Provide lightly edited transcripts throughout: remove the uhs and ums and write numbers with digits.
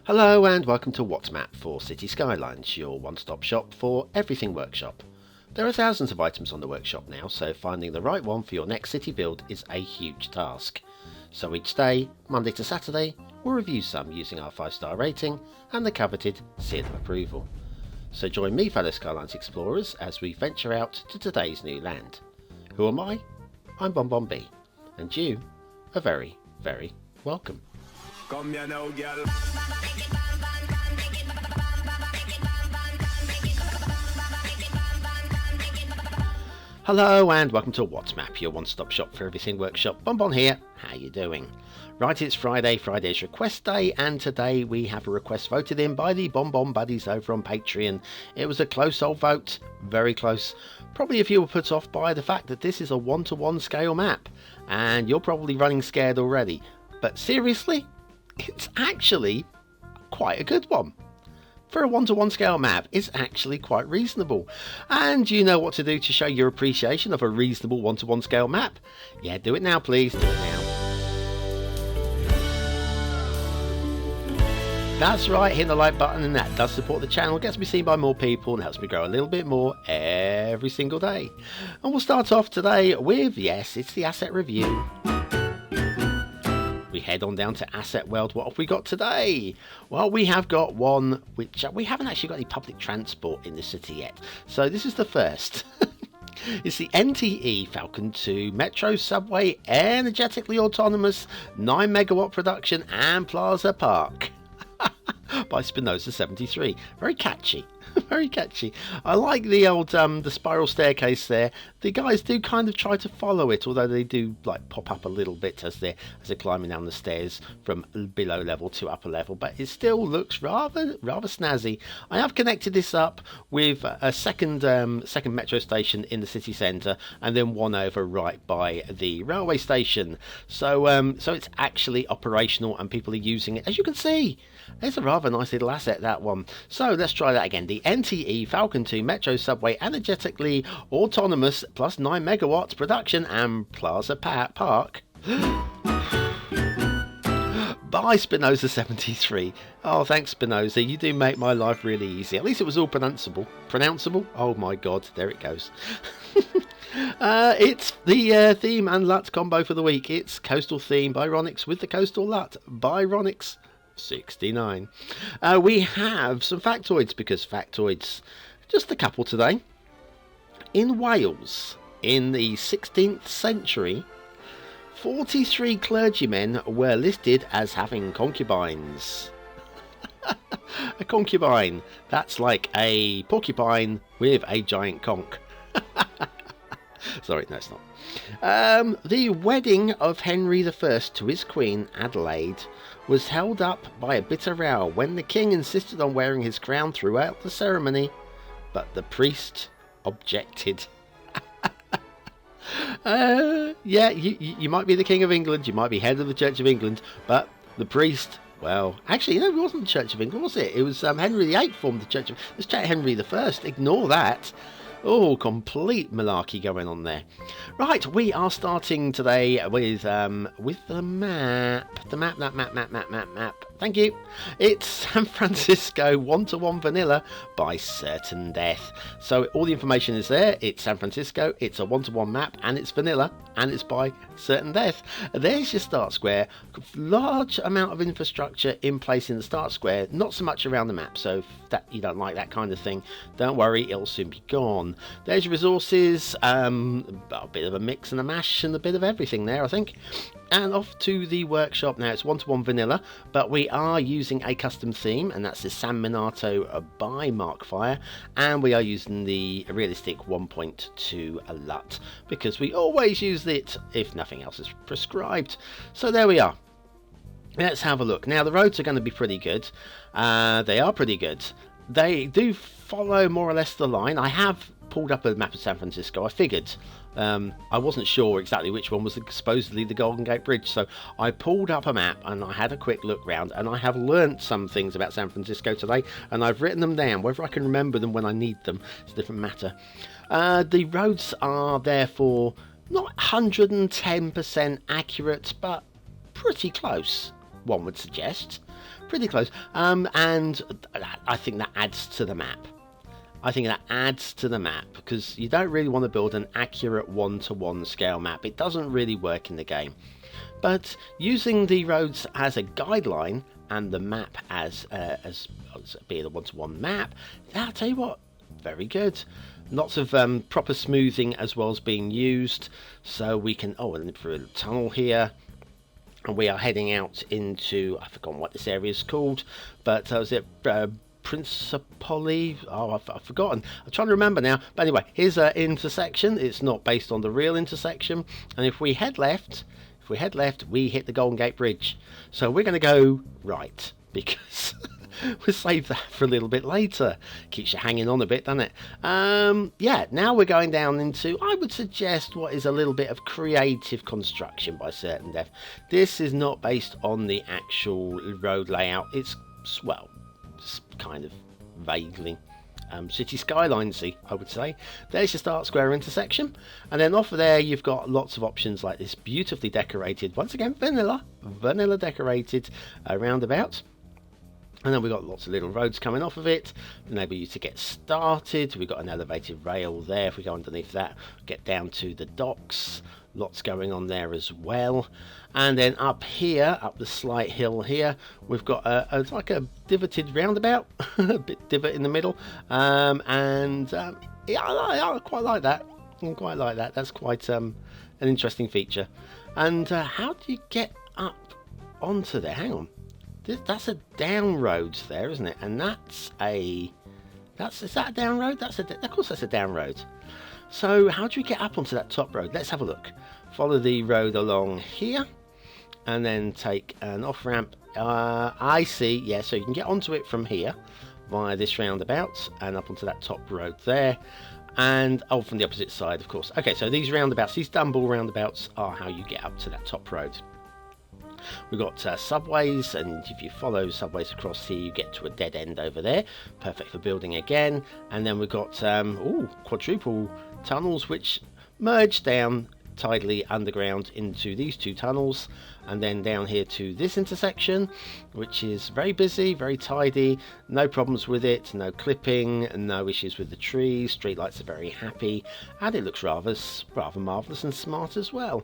Hello and welcome to What's Map for Cities Skylines, your one-stop shop for everything workshop. There are thousands of items on the workshop now, so finding the right one for your next city build is a huge task. So each day, Monday to Saturday, we'll review some using our 5-star rating and the coveted seal of approval. So join me, fellow Skylines explorers, as we venture out to today's new land. Who am I? I'm BonBonB, and you are very, very welcome. Come here now, girl. Hello and welcome to What's Map, your one-stop shop for everything workshop. BonBon here. How you doing? Right, it's Friday. Friday's request day, and today we have a request voted in by the BonBon buddies over on Patreon. It was a close old vote, very close. Probably if you were put off by the fact that this is a 1-to-1 scale map, and you're probably running scared already. But seriously, it's actually quite a good one. For a 1-to-1 scale map, it's actually quite reasonable. And you know what to do to show your appreciation of a reasonable 1-to-1 scale map? Yeah, do it now please, do it now. That's right, hit the like button, and that does support the channel, gets me seen by more people and helps me grow a little bit more every single day. And we'll start off today with, yes, it's the asset review. We head on down to Asset World. What have we got today? Well, we have got one which we haven't actually got any public transport in the city yet. So this is the first. It's the NTE Falcon 2 Metro Subway Energetically Autonomous 9 Megawatt Production and Plaza Park by Spinoza 73. Very catchy. Very catchy. I like the old the spiral staircase there. The guys do kind of try to follow it, although they do like pop up a little bit as they're metro down the stairs from below level to upper level, but it still looks rather snazzy. I have connected this up with a second metro station in the city centre, and then one over right by the railway station. So it's actually operational and people are using it. As you can see, it's a rather nice little asset, that one. So let's try that again. The NTE Falcon 2 Metro Subway Energetically Autonomous plus 9 megawatts production and Plaza Park by Spinoza 73. Oh, thanks Spinoza, you do make my life really easy. At least it was all pronounceable. Oh my god, there it goes. It's the theme and LUT combo for the week. It's Coastal Theme by Ronix with the Coastal LUT by Ronix 69. We have some factoids, because factoids, just a couple today. In Wales, in the 16th century, 43 clergymen were listed as having concubines. A concubine, that's like a porcupine with a giant conch. Sorry, no it's not. The wedding of Henry I to his queen Adelaide was held up by a bitter row when the king insisted on wearing his crown throughout the ceremony, but the priest objected. Yeah, you might be the King of England, you might be head of the Church of England, but the priest, well, actually, no, it wasn't the Church of England, was it? It was Henry VIII formed the Church of... Let's check Henry I. Ignore that. Oh, complete malarkey going on there. Right, we are starting today with the map. The map. Thank you. It's San Francisco 1-to-1 vanilla by Certain Death. So all the information is there. It's San Francisco, it's a 1-to-1 map, and it's vanilla, and it's by Certain Death. There's your start square. Large amount of infrastructure in place in the start square, not so much around the map. So if that you don't like that kind of thing, don't worry, it'll soon be gone. There's your resources, a bit of a mix and a mash and a bit of everything there, I think. And off to the workshop now. It's 1-to-1 vanilla, but we are using a custom theme, and that's the San Minato by Markfire, and we are using the realistic 1.2 LUT because we always use it if nothing else is prescribed. So there we are. Let's have a look. Now the roads are going to be pretty good. They are pretty good. They do follow more or less the line. I have pulled up a map of San Francisco. I figured I wasn't sure exactly which one was supposedly the Golden Gate Bridge, so I pulled up a map and I had a quick look round, and I have learnt some things about San Francisco today, and I've written them down. Whether I can remember them when I need them is a different matter. The roads are therefore not 110% accurate, but pretty close. one would suggest. Pretty close. And I think that adds to the map. Because you don't really want to build an accurate one-to-one scale map. It doesn't really work in the game. But using the roads as a guideline and the map as being a one-to-one map, I'll tell you what, very good. Lots of proper smoothing as well as being used, so we can and through a tunnel here, and we are heading out into, I've forgotten what this area is called, but was it Principoli? I've forgotten. I'm trying to remember now. But anyway, here's an intersection. It's not based on the real intersection, and if we head left, we hit the Golden Gate Bridge. So we're going to go right, because we'll save that for a little bit later. Keeps you hanging on a bit, doesn't it? Yeah, now we're going down into, I would suggest, what is a little bit of creative construction by Certain Death. This is not based on the actual road layout. It's, well, it's kind of vaguely Cities Skylines, I would say. There's your start square intersection, and then off of there you've got lots of options like this beautifully decorated, once again vanilla decorated roundabout. And then we've got lots of little roads coming off of it, enable you to get started. We've got an elevated rail there. If we go underneath that, get down to the docks. Lots going on there as well. And then up here, up the slight hill here, we've got like a divoted roundabout, a bit divot in the middle. Yeah, I quite like that. That's quite an interesting feature. And how do you get up onto there? Hang on. That's a down road there, isn't it? And is that a down road? Of course that's a down road. So how do we get up onto that top road? Let's have a look. Follow the road along here, and then take an off ramp. I see. Yeah, so you can get onto it from here via this roundabout and up onto that top road there, and from the opposite side, of course. Okay, so these roundabouts, these dumbbell roundabouts, are how you get up to that top road. We've got subways, and if you follow subways across here, you get to a dead end over there. Perfect for building again. And then we've got quadruple tunnels, which merge down tidally underground into these two tunnels, and then down here to this intersection, which is very busy, very tidy, no problems with it, no clipping, no issues with the trees. Streetlights are very happy, and it looks rather marvellous and smart as well.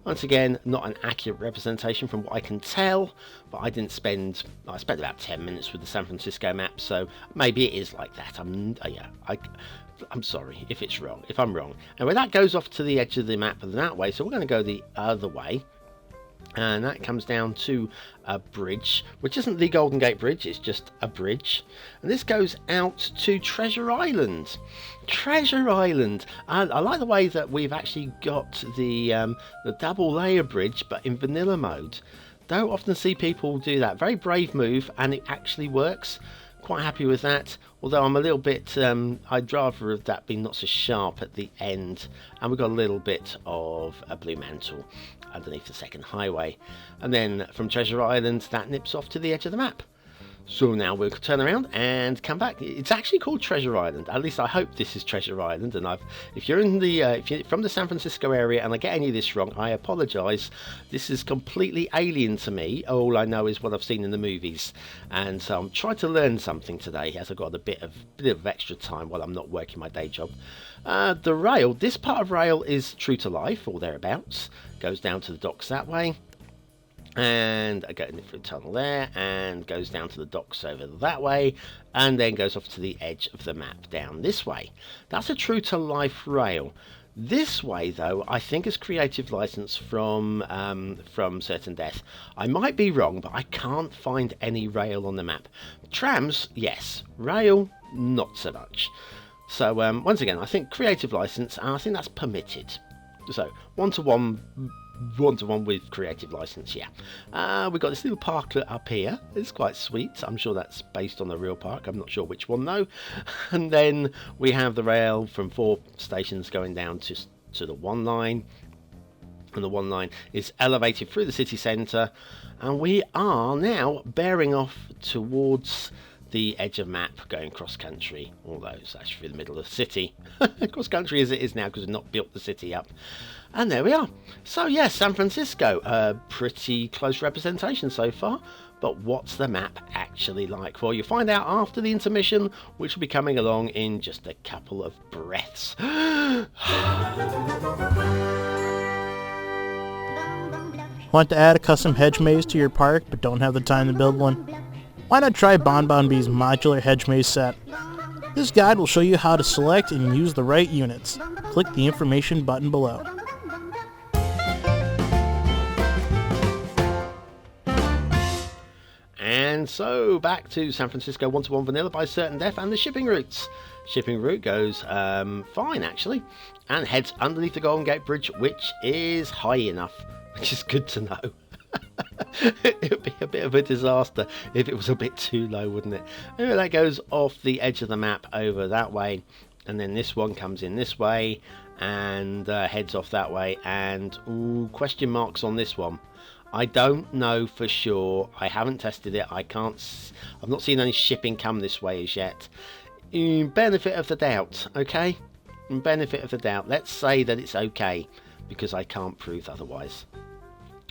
Once again, not an accurate representation from what I can tell, but I spent about 10 minutes with the San Francisco map, so maybe it is like that. I'm sorry if I'm wrong. Anyway, that goes off to the edge of the map that way, so we're going to go the other way. And that comes down to a bridge, which isn't the Golden Gate Bridge, it's just a bridge. And this goes out to Treasure Island. Treasure Island. I like the way that we've actually got the double layer bridge, but in vanilla mode. Don't often see people do that. Very brave move, and it actually works. Quite happy with that, although I'm a little bit I'd rather have that been not so sharp at the end. And we've got a little bit of a blue mantle underneath the second highway, and then from Treasure Island that nips off to the edge of the map. So now we'll turn around and come back. It's actually called Treasure Island. At least I hope this is Treasure Island. And if you're from the San Francisco area and I get any of this wrong, I apologise. This is completely alien to me. All I know is what I've seen in the movies, and so I'm trying to learn something today, as I've got a bit of extra time while I'm not working my day job. The rail. This part of rail is true to life or thereabouts. Goes down to the docks that way. And I go in through the tunnel there, and goes down to the docks over that way, and then goes off to the edge of the map down this way. That's a true to life rail. This way, though, I think is creative license from Certain Death. I might be wrong, but I can't find any rail on the map. Trams, yes. Rail, not so much. So once again, I think creative license, and I think that's permitted. So one-to-one with creative license, yeah. We've got this little parklet up here. It's quite sweet. I'm sure that's based on a real park. I'm not sure which one though. And then we have the rail from 4 stations going down to the 1 line. And the 1 line is elevated through the city centre. And we are now bearing off towards the edge of map going cross country, although it's actually through the middle of the city. Cross country as it is now because we've not built the city up. And there we are. So yes, San Francisco, a pretty close representation so far. But what's the map actually like? Well, you'll find out after the intermission, which will be coming along in just a couple of breaths. Want to add a custom hedge maze to your park but don't have the time to build one? Why not try BonBonB's modular hedge maze set? This guide will show you how to select and use the right units. Click the information button below. And so back to San Francisco 1-to-1 Vanilla by Certain Death and the shipping routes. Shipping route goes fine actually, and heads underneath the Golden Gate Bridge, which is high enough, which is good to know. It would be a bit of a disaster if it was a bit too low, wouldn't it? Anyway, that goes off the edge of the map over that way, and then this one comes in this way and heads off that way, and question marks on this one. I don't know for sure. I haven't tested it. I've not seen any shipping come this way as yet. Benefit of the doubt, okay? Benefit of the doubt. Let's say that it's okay, because I can't prove otherwise.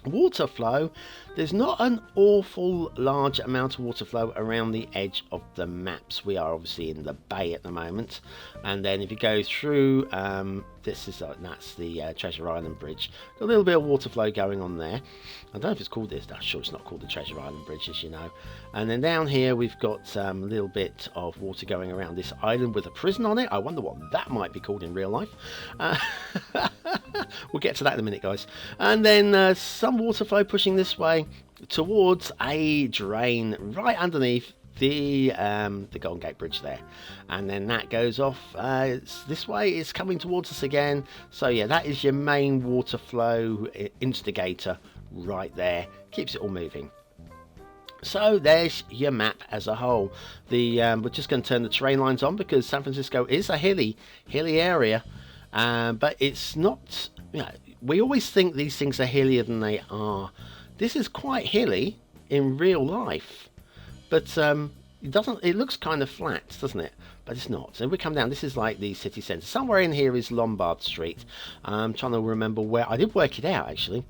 Water flow. There's not an awful large amount of water flow around the edge of the maps. We are obviously in the bay at the moment, and then if you go through, that's the Treasure Island Bridge. Got a little bit of water flow going on there. I don't know if it's called this. I'm sure it's not called the Treasure Island Bridge, as you know. And then down here we've got a little bit of water going around this island with a prison on it. I wonder what that might be called in real life. We'll get to that in a minute, guys. And then some water flow pushing this way towards a drain right underneath the Golden Gate Bridge there, and then that goes off this way. It's coming towards us again. So yeah, that is your main water flow instigator right there. Keeps it all moving. So there's your map as a whole. We're just going to turn the terrain lines on because San Francisco is a hilly area, but it's not. You know, we always think these things are hillier than they are. This is quite hilly in real life, but it looks kind of flat, doesn't it? But it's not. So we come down, this is like the city centre. Somewhere in here is Lombard Street. I'm trying to remember where. I did work it out actually.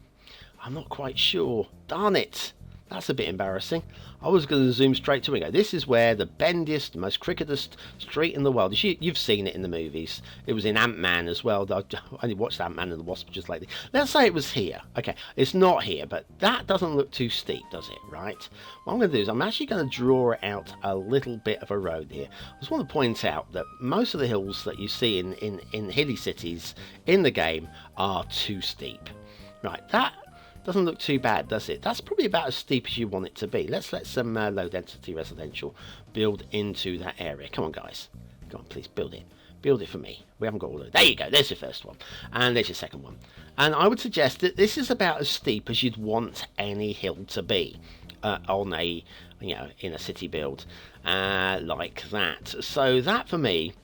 I'm not quite sure. Darn it. That's a bit embarrassing. I was going to zoom straight to it and go, this is where the bendiest, most crookedest street in the world. You've seen it in the movies. It was in Ant-Man as well. I only watched Ant-Man and the Wasp just lately. Let's say it was here. Okay, it's not here, but that doesn't look too steep, does it? Right? What I'm going to do is I'm actually going to draw out a little bit of a road here. I just want to point out that most of the hills that you see in hilly cities in the game are too steep. Right, that doesn't look too bad, does it? That's probably about as steep as you want it to be. Let's let some low density residential build into that area. Come on, guys. Come on, please build it. Build it for me. We haven't got all of it. There you go. There's your first one. And there's your second one. And I would suggest that this is about as steep as you'd want any hill to be on a, in a city build like that. So that for me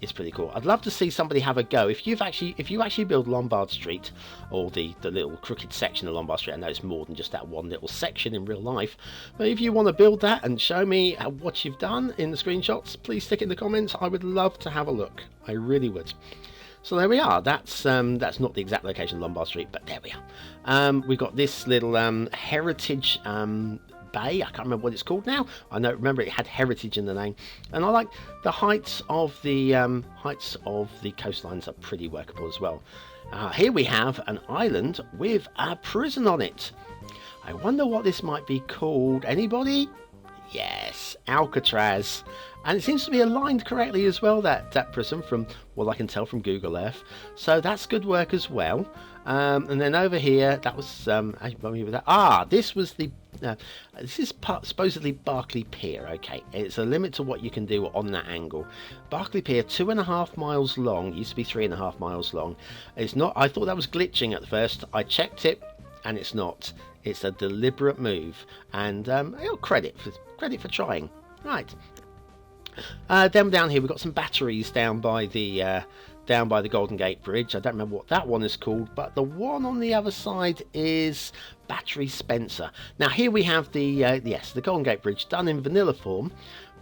is pretty cool. I'd love to see somebody have a go. If you actually build Lombard Street, or the little crooked section of Lombard Street, I know it's more than just that one little section in real life, but if you want to build that and show me what you've done in the screenshots, please stick it in the comments. I would love to have a look. I really would. So there we are. That's not the exact location of Lombard Street, but there we are. We've got this little heritage bay. I can't remember what it's called now. Remember it had heritage in the name, and I like the heights of the coastlines are pretty workable as well. Here we have an island with a prison on it. I wonder what this might be called. Anybody? Yes, Alcatraz. And it seems to be aligned correctly as well, that prison, from what I can tell from Google Earth. So that's good work as well. And then over here, that was this is supposedly Barclay Pier. Okay, it's a limit to what you can do on that angle. Barclay Pier, 2.5 miles long. Used to be 3.5 miles long. It's not. I thought that was glitching at first. I checked it, and it's not. It's a deliberate move, and credit for trying. Right. Then down here we've got some batteries down by the down by the Golden Gate Bridge. I don't remember what that one is called, but the one on the other side is Battery Spencer. Now here we have the Golden Gate Bridge done in vanilla form.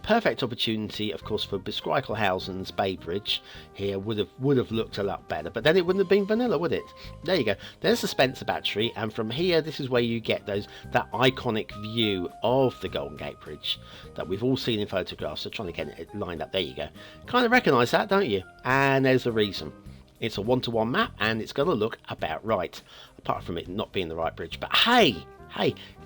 Perfect opportunity, of course, for Bisquickelhausen's Bay Bridge. Here would have looked a lot better, but then it wouldn't have been vanilla, would it? There you go. There's the Spencer Battery, and from here, this is where you get that iconic view of the Golden Gate Bridge that we've all seen in photographs. So trying to get it lined up. There you go. Kind of recognise that, don't you? And there's the reason. It's a 1-to-1 map, and it's going to look about right, apart from it not being the right bridge. But hey,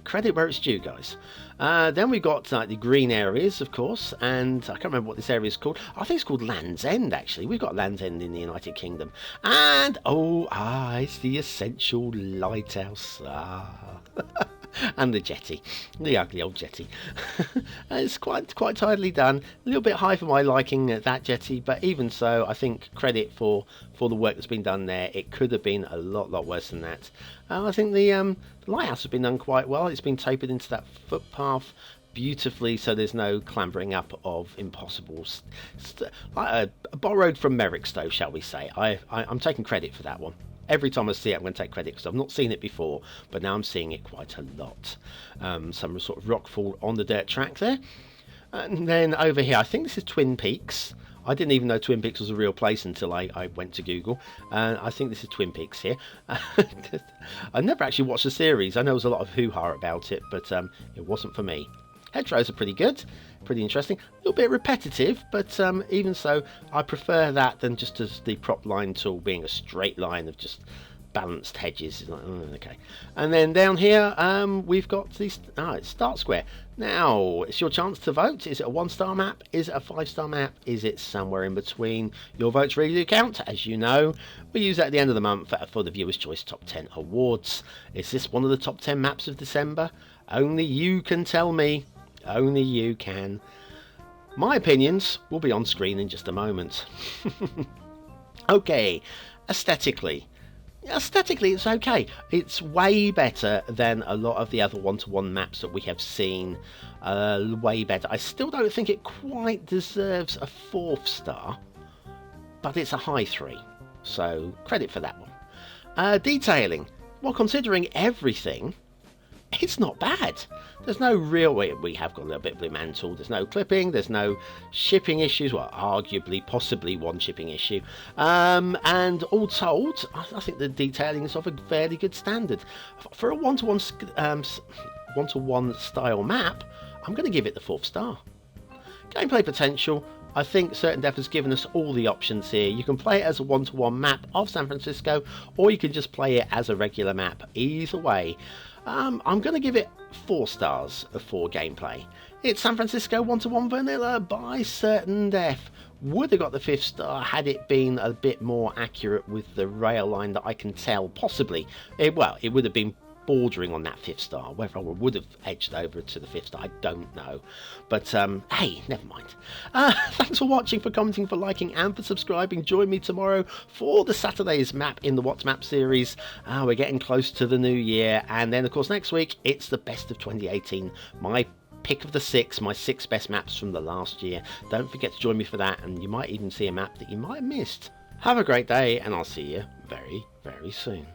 credit where it's due, guys. Then we've got the green areas, of course, and I can't remember what this area is called. I think it's called Land's End, actually. We've got Land's End in the United Kingdom. And, it's the essential lighthouse. And the jetty, the ugly old jetty. It's quite tidily done. A little bit high for my liking, that jetty, but even so, I think credit for the work that's been done there. It could have been a lot worse than that. I think the lighthouse has been done quite well. It's been tapered into that footpath beautifully, so there's no clambering up of impossible borrowed from Merrickstowe, shall we say. I'm taking credit for that one. Every time I see it, I'm going to take credit because I've not seen it before, but now I'm seeing it quite a lot. Some sort of rockfall on the dirt track there. And then over here, I think this is Twin Peaks. I didn't even know Twin Peaks was a real place until I went to Google. I think this is Twin Peaks here. I never actually watched the series. I know there was a lot of hoo-ha about it, but it wasn't for me. Hedgerows are pretty good, pretty interesting. A little bit repetitive, but even so, I prefer that than just as the prop line tool being a straight line of just balanced hedges. It's like, okay. And then down here, we've got these. It's Start Square. Now, it's your chance to vote. Is it a 1-star map? Is it a 5-star map? Is it somewhere in between? Your votes really do count, as you know. We use that at the end of the month for the Viewers' Choice Top 10 Awards. Is this one of the top 10 maps of December? Only you can tell me. Only you can. My opinions will be on screen in just a moment. Okay, aesthetically it's okay. It's way better than a lot of the other 1-to-1 maps that we have seen. Way better. I still don't think it quite deserves a 4th star, but it's a high 3, so credit for that one. Detailing, well, considering everything, it's not bad. There's no real way. We have got a little bit of mantle. There's no clipping. There's no shipping issues. Well, arguably, possibly one shipping issue. And all told, I think the detailing is of a fairly good standard for a 1-to-1 style map. I'm going to give it the 4th star. Gameplay potential. I think Certain Death has given us all the options here. You can play it as a 1-to-1 map of San Francisco, or you can just play it as a regular map. Either way. I'm going to give it 4 stars for gameplay. It's San Francisco 1-to-1 vanilla by Certain Death. Would have got the 5th star had it been a bit more accurate with the rail line that I can tell. Possibly. It would have been bordering on that 5th star. Whether I would have edged over to the 5th star, I don't know. But hey, never mind. Thanks for watching, for commenting, for liking, and for subscribing. Join me tomorrow for the Saturday's map in the What's Map series. We're getting close to the new year, and then of course next week it's the best of 2018. My pick of the 6, my 6 best maps from the last year. Don't forget to join me for that, and you might even see a map that you might have missed. Have a great day, and I'll see you very, very soon.